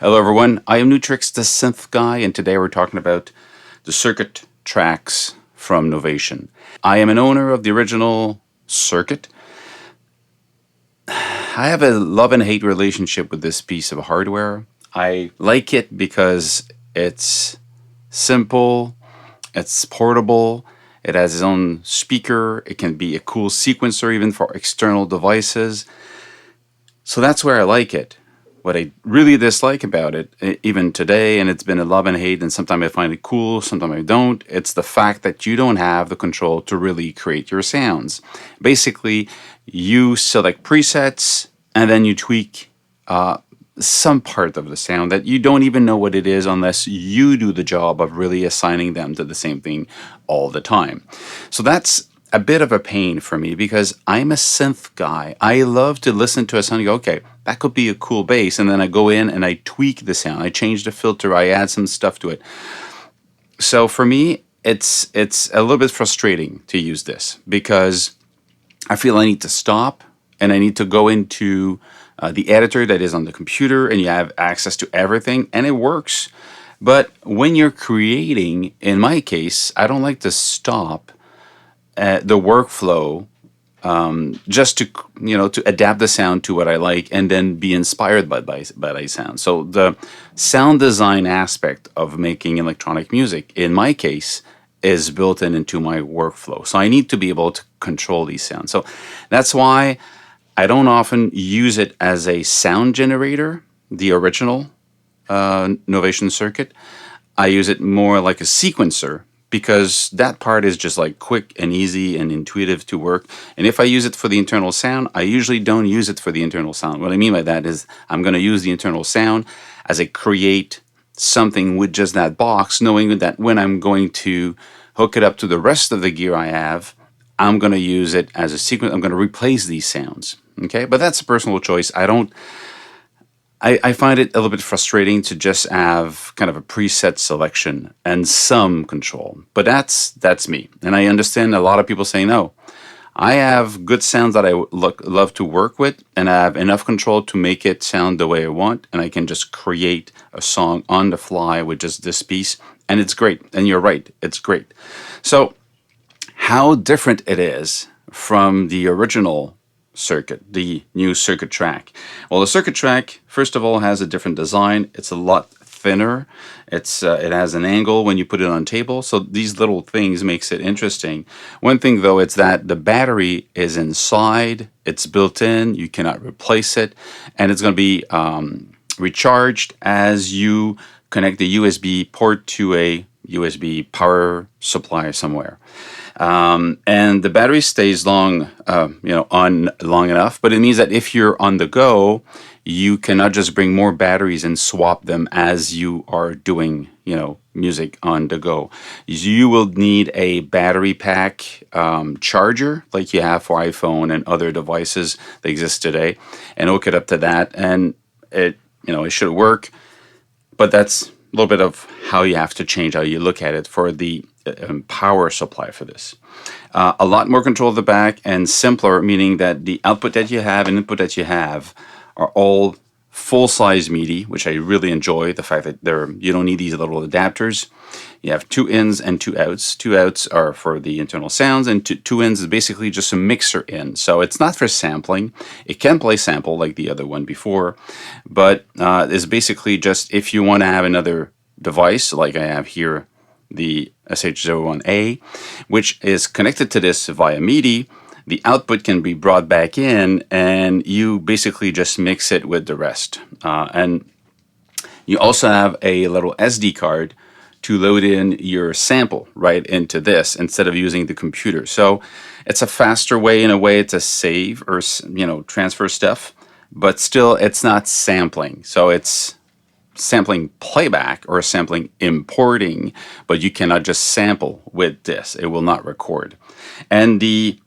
Hello everyone, I am Nu-Trix, the synth guy, and today we're talking about the circuit tracks from Novation. I am an owner of the original circuit. I have a love and hate relationship with this piece of hardware. I like it because it's simple, it's portable, it has its own speaker, it can be a cool sequencer even for external devices. So that's where I like it. What I really dislike about it, even today, and it's been a love and hate, and sometimes I find it cool, sometimes I don't, it's the fact that you don't have the control to really create your sounds. Basically, you select presets, and then you tweak some part of the sound that you don't even know what it is unless you do the job of really assigning them to the same thing all the time. So that's a bit of a pain for me because I'm a synth guy. I love to listen to a sound and go, okay, that could be a cool bass, and then I go in and I tweak the sound. I change the filter, I add some stuff to it. So for me, it's a little bit frustrating to use this because I feel I need to stop and I need to go into the editor that is on the computer, and you have access to everything, and it works. But when you're creating, in my case, I don't like to stop the workflow just to to adapt the sound to what I like and then be inspired by that sound. So the sound design aspect of making electronic music, in my case, is built into my workflow. So I need to be able to control these sounds. So that's why I don't often use it as a sound generator, the original Novation Circuit. I use it more like a sequencer, because that part is just like quick and easy and intuitive to work. And if I use it for the internal sound, I usually don't use it for the internal sound. What I mean by that is I'm going to use the internal sound as I create something with just that box, knowing that when I'm going to hook it up to the rest of the gear I have, I'm going to use it as a sequence. I'm going to replace these sounds. Okay, but that's a personal choice. I find it a little bit frustrating to just have kind of a preset selection and some control. But that's me. And I understand a lot of people saying, no, I have good sounds that I love to work with, and I have enough control to make it sound the way I want, and I can just create a song on the fly with just this piece, and it's great. And you're right, it's great. So how different it is from the original circuit, the new circuit track. Well, the circuit track, first of all, has a different design. It's a lot thinner. It has an angle when you put it on table. So these little things makes it interesting. One thing though, it's that the battery is inside. It's built in. You cannot replace it, and it's going to be recharged as you connect the USB port to a USB power supply somewhere. And the battery stays on long enough, but it means that if you're on the go, you cannot just bring more batteries and swap them as you are doing, music on the go. You will need a battery pack charger like you have for iPhone and other devices that exist today, and hook it up to that, and it should work. But that's a little bit of how you have to change how you look at it for the power supply for this. A lot more control of the back and simpler, meaning that the output that you have and input that you have are all full-size MIDI, which I really enjoy, the fact that you don't need these little adapters. You have 2 ins and 2 outs. 2 outs are for the internal sounds, and 2 ins is basically just a mixer in. So it's not for sampling. It can play sample like the other one before, but it's basically just if you want to have another device, like I have here, the SH01A, which is connected to this via MIDI, the output can be brought back in, and you basically just mix it with the rest. And you also have a little SD card to load in your sample right into this instead of using the computer. So it's a faster way, in a way, to save or transfer stuff, but still it's not sampling. So it's sampling playback or sampling importing, but you cannot just sample with this. It will not record. And the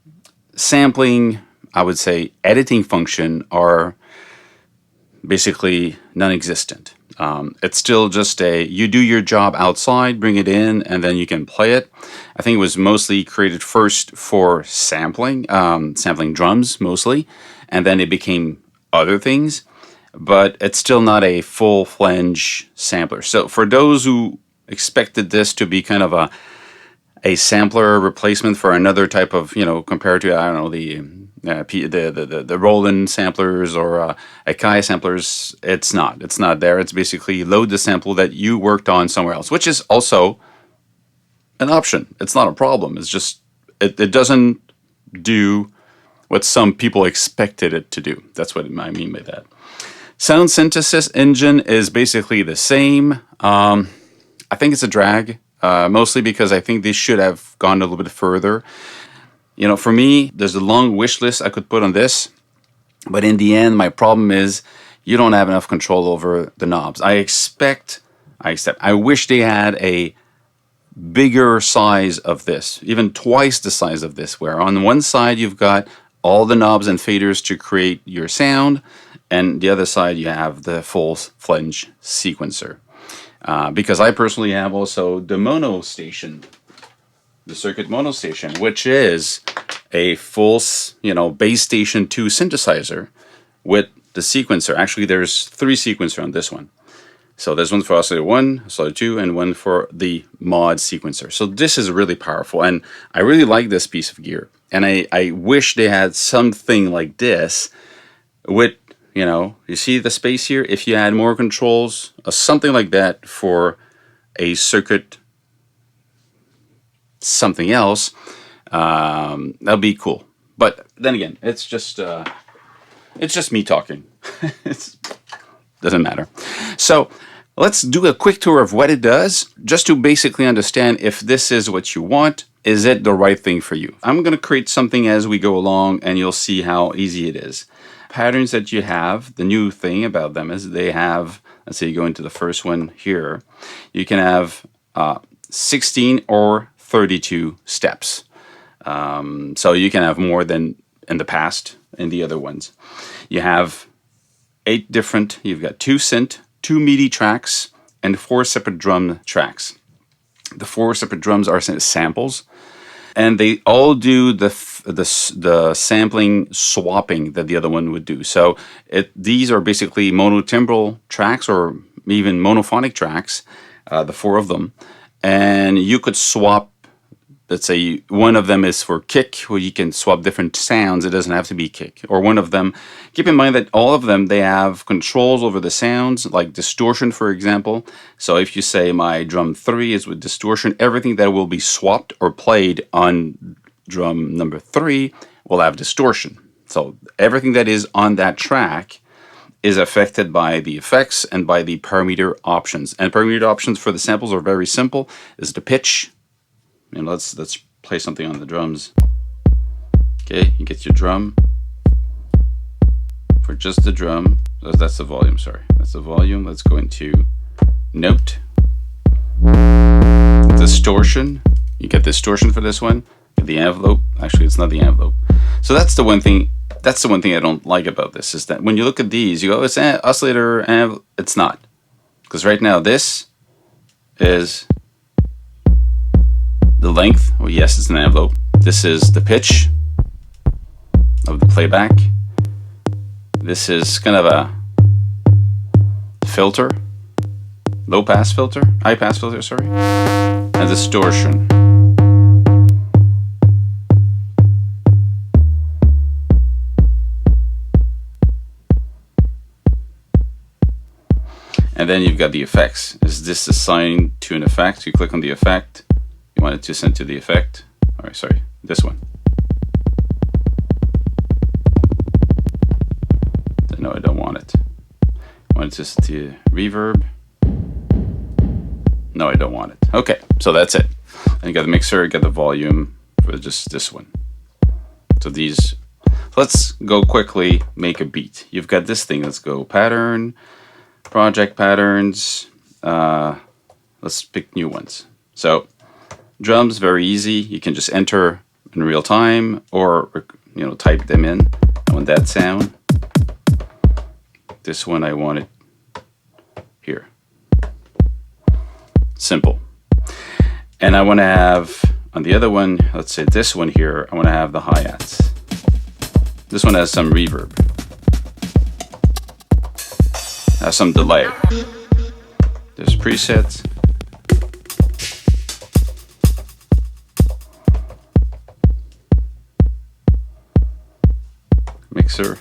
sampling, I would say, editing function are basically non-existent. It's still just you do your job outside, bring it in, and then you can play it. I think it was mostly created first for sampling drums mostly, and then it became other things. but it's still not a full flange sampler. So for those who expected this to be kind of a sampler replacement for another type of, compared to, I don't know, the Roland samplers or Akai samplers, it's not. It's not there. It's basically load the sample that you worked on somewhere else, which is also an option. It's not a problem. It's just, it doesn't do what some people expected it to do. That's what I mean by that. Sound synthesis engine is basically the same. I think it's a drag, mostly because I think they should have gone a little bit further. For me, there's a long wish list I could put on this, but in the end, my problem is you don't have enough control over the knobs. I wish they had a bigger size of this, even twice the size of this, where on one side you've got all the knobs and faders to create your sound, and the other side you have the full flange sequencer. Because I personally have also the Monostation, the Circuit Monostation, which is a full, BassStation II synthesizer with the sequencer. Actually, there's 3 sequencers on this one. So there's one for oscillator 1, oscillator 2, and one for the mod sequencer. So this is really powerful, and I really like this piece of gear. And I wish they had something like this with, you see the space here? If you had more controls, something like that for a circuit something else, that'd be cool. But then again, it's just me talking. It doesn't matter. So let's do a quick tour of what it does, just to basically understand if this is what you want. Is it the right thing for you? I'm going to create something as we go along, and you'll see how easy it is. Patterns that you have, the new thing about them is they have, let's say you go into the first one here, you can have 16 or 32 steps. So you can have more than in the past in the other ones. You have 8 different, you've got 2 synth, 2 MIDI tracks, and 4 separate drum tracks. The 4 separate drums are samples, and they all do the sampling swapping that the other one would do. So these are basically monotimbral tracks or even monophonic tracks, the 4 of them, and you could swap. Let's say one of them is for kick, where you can swap different sounds. It doesn't have to be kick. Or one of them, keep in mind that all of them, they have controls over the sounds, like distortion, for example. So if you say my drum 3 is with distortion, everything that will be swapped or played on drum number 3 will have distortion. So everything that is on that track is affected by the effects and by the parameter options. And parameter options for the samples are very simple. Is the pitch. Let's play something on the drums. Okay, you get your drum. For just the drum, that's the volume, sorry. That's the volume. Let's go into note. Distortion. You get distortion for this one. The envelope. Actually, it's not the envelope. So that's the one thing I don't like about this, is that when you look at these, you go, it's an oscillator, and it's not. Because right now this is the length. Oh yes, it's an envelope. This is the pitch of the playback. This is kind of a filter, low pass filter, high pass filter, sorry, and distortion. And then you've got the effects. Is this assigned to an effect? You click on the effect. You want it to send to the effect. All right, sorry, this one. No, I don't want it. I want it to send to reverb. No, I don't want it. Okay, so that's it. And you got the mixer, you got the volume for just this one. So these, let's go quickly make a beat. You've got this thing. Let's go pattern, project patterns. Let's pick new ones. So drums, very easy. You can just enter in real time or type them in. I want that sound. This one I want it here. Simple. And I want to have on the other one, let's say this one here, I want to have the hi-hats. This one has some reverb. has some delay. There's presets. Mixer.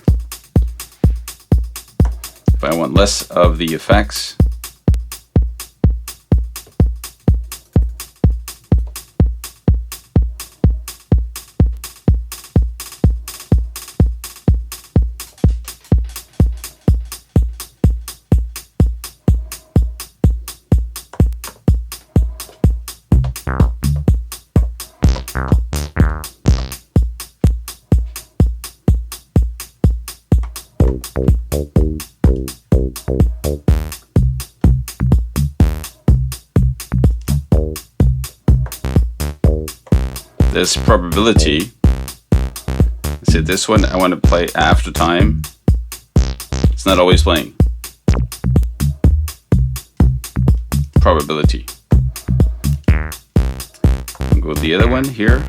If I want less of the effects, this probability. See, this one I want to play after time. It's not always playing. Probability. I'll go with the other one here.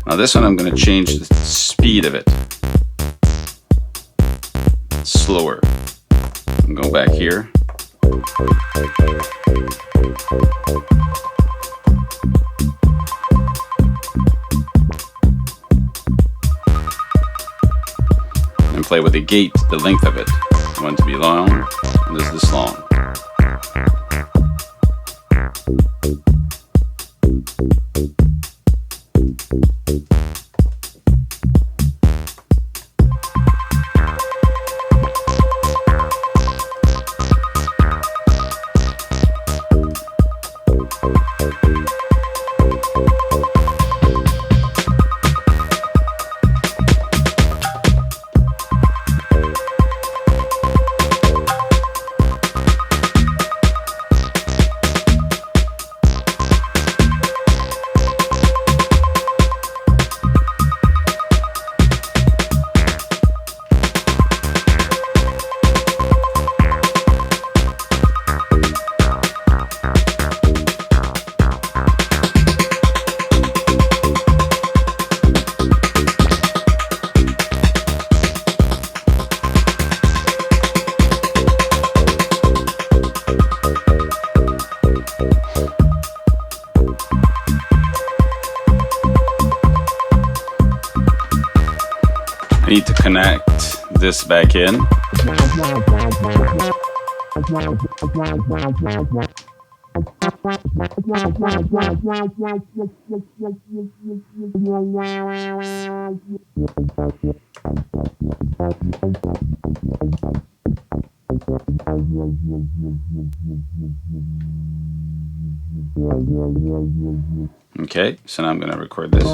Now this one I'm going to change the speed of it. Slower. I'm going back here. And play with the gate, the length of it. I want it to be long, and this is this long. I need to connect this back in. Okay, so now I'm going to record this.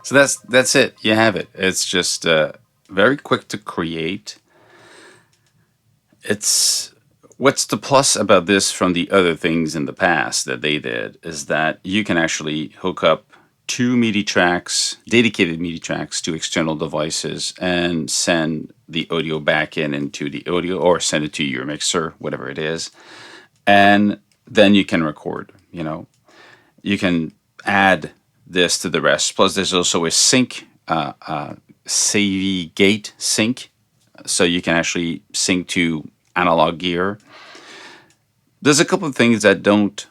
So that's it. You have it. It's just very quick to create. It's what's the plus about this from the other things in the past that they did is that you can actually hook up two MIDI tracks, dedicated MIDI tracks to external devices and send the audio back into the audio or send it to your mixer, whatever it is. And then you can record, you know. You can add this to the rest. Plus there's also a sync, savvy gate sync. So you can actually sync to analog gear. There's a couple of things that don't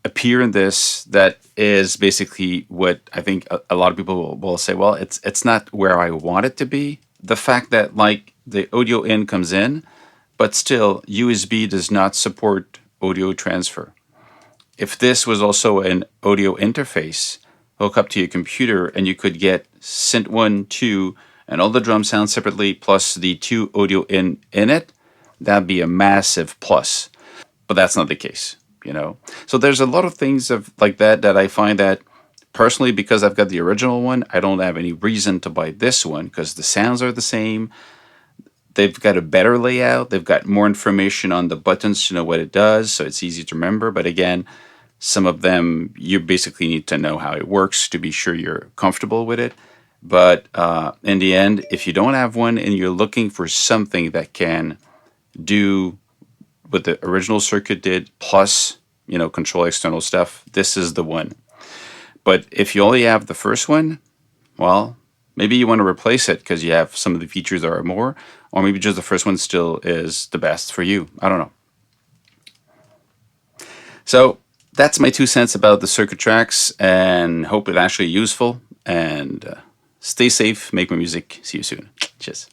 appear in this that is basically what I think a lot of people will say, well, it's not where I want it to be. The fact that like the audio in comes in, but still USB does not support audio transfer. If this was also an audio interface, hook up to your computer and you could get synth 1, 2, and all the drums sound separately plus the 2 audio in it, that'd be a massive plus. But that's not the case, you know? So there's a lot of things like that I find that personally, because I've got the original one, I don't have any reason to buy this one because the sounds are the same. They've got a better layout. They've got more information on the buttons to know what it does, so it's easy to remember. But again, some of them, you basically need to know how it works to be sure you're comfortable with it. But in the end, if you don't have one and you're looking for something that can do what the original circuit did, plus, you know, control external stuff, this is the one. But if you only have the first one, well, maybe you want to replace it because you have some of the features that are more, or maybe just the first one still is the best for you. I don't know. So that's my 2 cents about the Circuit Tracks, and hope it actually useful. And stay safe, make more music. See you soon. Cheers.